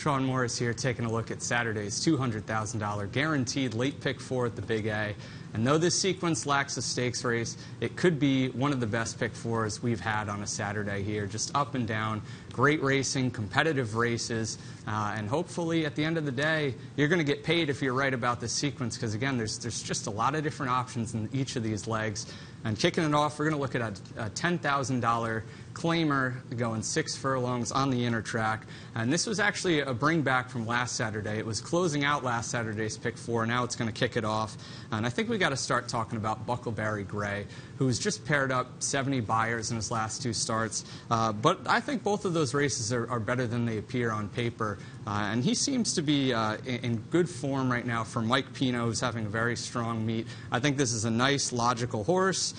Sean Morris here, taking a look at Saturday's $200,000 guaranteed late pick 4 at the Big A. And though this sequence lacks a stakes race, it could be one of the best pick 4s we've had on a Saturday here. Just up and down, great racing, competitive races, and hopefully at the end of the day, you're going to get paid if you're right about this sequence, because again, there's just a lot of different options in each of these legs. And kicking it off, we're going to look at a $10,000 claimer going 6 furlongs on the inner track. And this was actually a bring back from last Saturday. It was closing out last Saturday's pick 4. Now it's going to kick it off. And I think we got to start talking about Buckleberry Gray, who's just paired up 70 buyers in his last 2 starts. But I think both of those races are better than they appear on paper. And he seems to be in good form right now for Mike Pino, who's having a very strong meet. I think this is a nice, logical horse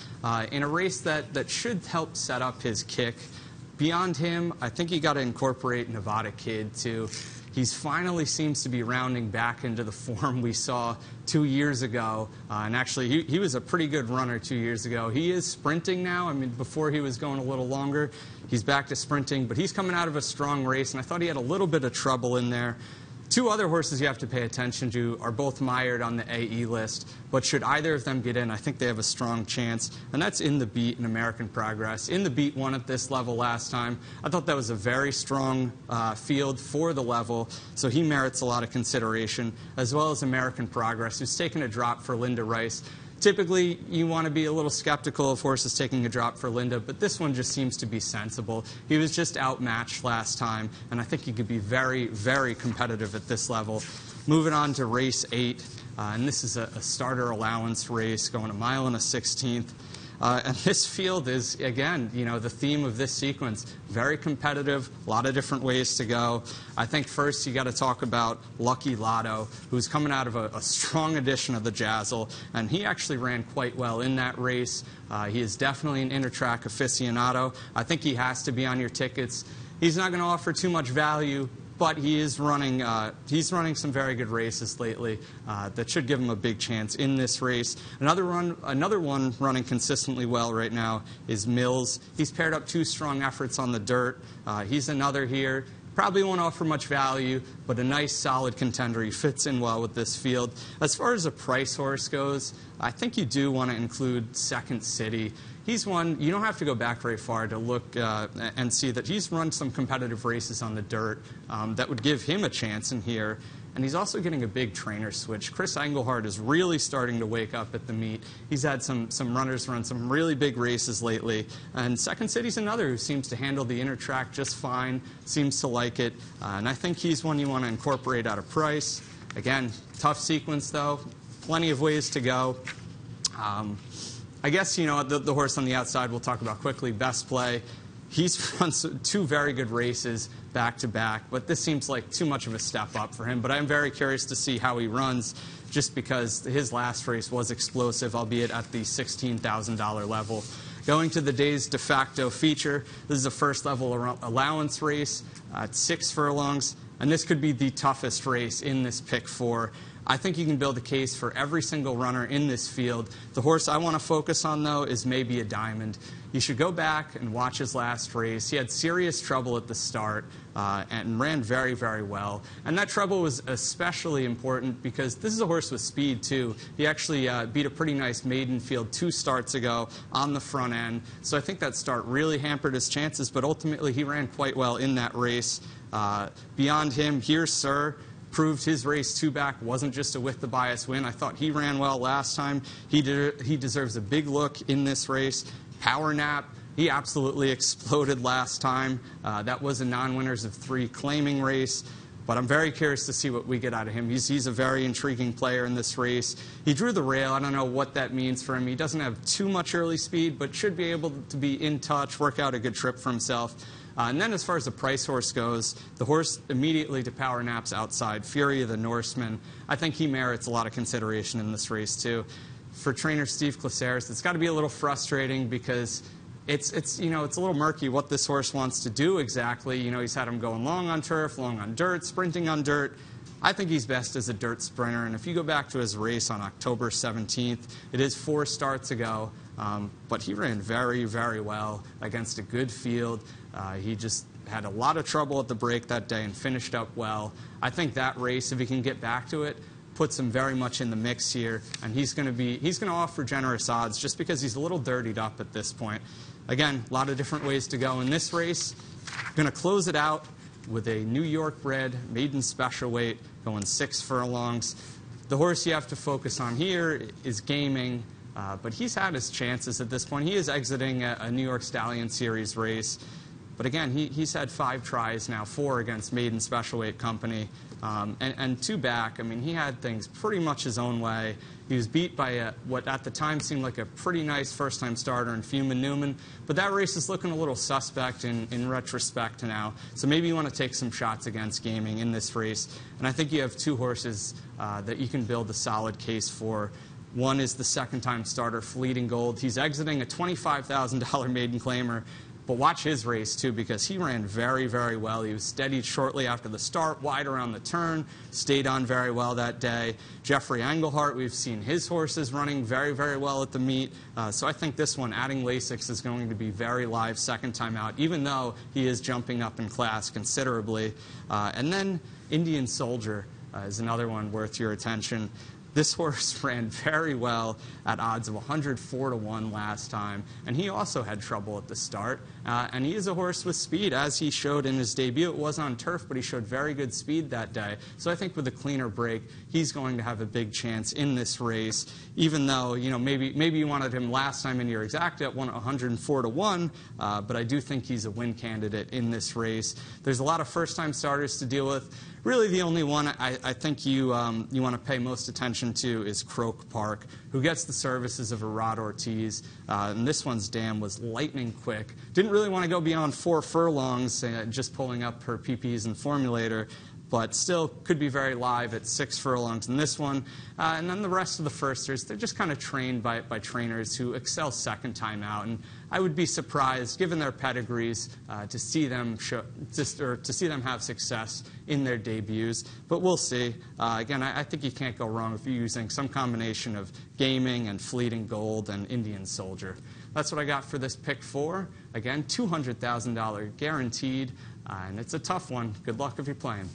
in a race that should help set up his kick. Beyond him, I think you got to incorporate Nevada Kid, too. He's finally seems to be rounding back into the form we saw 2 years ago. And actually, he was a pretty good runner 2 years ago. He is sprinting now. I mean, before he was going a little longer. He's back to sprinting, but he's coming out of a strong race, and I thought he had a little bit of trouble in there. 2 other horses you have to pay attention to are both mired on the AE list, but should either of them get in, I think they have a strong chance, and that's In the Beat and American Progress. In the Beat won at this level last time. I thought that was a very strong field for the level, so he merits a lot of consideration, as well as American Progress, who's taken a drop for Linda Rice. Typically, you want to be a little skeptical of horses taking a drop for Linda, but this one just seems to be sensible. He was just outmatched last time, and I think he could be very, very competitive at this level. Moving on to race 8, and this is a starter allowance race going 1 1/16. And this field is, again, the theme of this sequence. Very competitive, a lot of different ways to go. I think first you got to talk about Lucky Lotto, who's coming out of a strong edition of the Jazzle, and he actually ran quite well in that race. He is definitely an inter-track aficionado. I think he has to be on your tickets. He's not going to offer too much value, but he is running. He's running some very good races lately that should give him a big chance in this race. Another one running consistently well right now is Mills. He's paired up 2 strong efforts on the dirt. He's another here. Probably won't offer much value, but a nice, solid contender. He fits in well with this field. As far as a price horse goes, I think you do want to include Second City. He's one, you don't have to go back very far to look and see that he's run some competitive races on the dirt that would give him a chance in here. And he's also getting a big trainer switch. Chris Engelhardt is really starting to wake up at the meet. He's had some runners run some really big races lately. And Second City's another who seems to handle the inner track just fine, seems to like it. And I think he's one you want to incorporate at a price. Again, tough sequence, though. Plenty of ways to go. I guess, the horse on the outside we'll talk about quickly, Best Play. He's run 2 very good races back-to-back, but this seems like too much of a step up for him. But I'm very curious to see how he runs, just because his last race was explosive, albeit at the $16,000 level. Going to the day's de facto feature, this is a first-level allowance race at 6 furlongs, and this could be the toughest race in this pick 4. I think you can build a case for every single runner in this field. The horse I want to focus on, though, is Maybe a Diamond. You should go back and watch his last race. He had serious trouble at the start and ran very, very well. And that trouble was especially important because this is a horse with speed, too. He actually beat a pretty nice maiden field 2 starts ago on the front end. So I think that start really hampered his chances, but ultimately he ran quite well in that race. Beyond him, Here's Sir proved his race 2 back wasn't just a with the bias win. I thought he ran well last time. He deserves a big look in this race. Power Nap, he absolutely exploded last time. That was a non-winners of 3 claiming race. But I'm very curious to see what we get out of him. He's a very intriguing player in this race. He drew the rail. I don't know what that means for him. He doesn't have too much early speed, but should be able to be in touch, work out a good trip for himself. And then as far as the price horse goes, the horse immediately to Power Nap's outside, Fury of the Norseman. I think he merits a lot of consideration in this race, too. For trainer Steve Klaseris, it's got to be a little frustrating because it's a little murky what this horse wants to do exactly. He's had him going long on turf, long on dirt, sprinting on dirt. I think he's best as a dirt sprinter, and if you go back to his race on October 17th, it is 4 starts ago, but he ran very, very well against a good field. He just had a lot of trouble at the break that day and finished up well. I think that race, if he can get back to it, puts him very much in the mix here, and he's going to offer generous odds just because he's a little dirtied up at this point. Again, a lot of different ways to go in this race. Going to close it out with a New York bred maiden special weight going 6 furlongs. The horse you have to focus on here is Gaming, but he's had his chances at this point. He is exiting a New York Stallion Series race. But again, he's had 5 tries now, 4 against maiden special weight company, and 2 back. I mean, he had things pretty much his own way. He was beat by what at the time seemed like a pretty nice first-time starter in Fuman Newman, but that race is looking a little suspect in retrospect now. So maybe you want to take some shots against Gaming in this race. And I think you have 2 horses that you can build a solid case for. One is the second-time starter, Fleeting Gold. He's exiting a $25,000 maiden claimer. But watch his race, too, because he ran very, very well. He was steadied shortly after the start, wide around the turn, stayed on very well that day. Jeffrey Englehart, we've seen his horses running very, very well at the meet. So I think this one, adding Lasix, is going to be very live second time out, even though he is jumping up in class considerably. And then Indian Soldier is another one worth your attention. This horse ran very well at odds of 104 to 1 last time, and he also had trouble at the start. And he is a horse with speed, as he showed in his debut. It was on turf, but he showed very good speed that day. So I think with a cleaner break, he's going to have a big chance in this race, even though, you know, maybe you wanted him last time in your exact at 104 to 1, but I do think he's a win candidate in this race. There's a lot of first-time starters to deal with. Really, the only one I think you want to pay most attention to is Croke Park, who gets the services of a Rod Ortiz. And this one's dam was lightning quick. Didn't really want to go beyond 4 furlongs, just pulling up her PPs and formulator, but still could be very live at 6 furlongs in this one. And then the rest of the firsters, they're just kind of trained by trainers who excel second time out. And I would be surprised, given their pedigrees, to see them have success in their debuts. But we'll see. Again, I think you can't go wrong if you're using some combination of Gaming and Fleeting Gold and Indian Soldier. That's what I got for this pick 4. Again, $200,000 guaranteed, and it's a tough one. Good luck if you're playing.